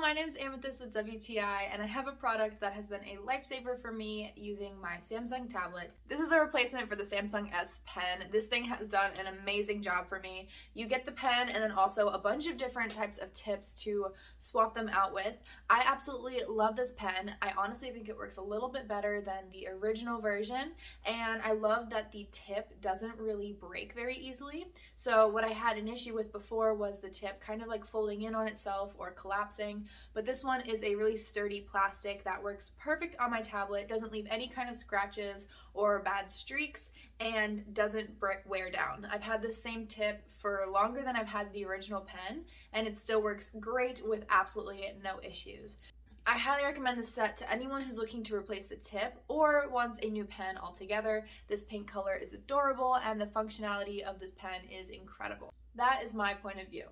my name is Amethyst with WTI, and I have a product that has been a lifesaver for me using my Samsung tablet. This is a replacement for the Samsung S Pen. This thing has done an amazing job for me. You get the pen and then also a bunch of different types of tips to swap them out with. I absolutely love this pen. I honestly think it works a little bit better than the original version, and I love that the tip doesn't really break very easily. So what I had an issue with before was the tip kind of like folding in on itself or collapsing, but this one is a really sturdy plastic that works perfect on my tablet, doesn't leave any kind of scratches or bad streaks, and doesn't wear down. I've had this same tip for longer than I've had the original pen, and it still works great with absolutely no issues. I highly recommend this set to anyone who's looking to replace the tip or wants a new pen altogether. This pink color is adorable, and the functionality of this pen is incredible. That is my point of view.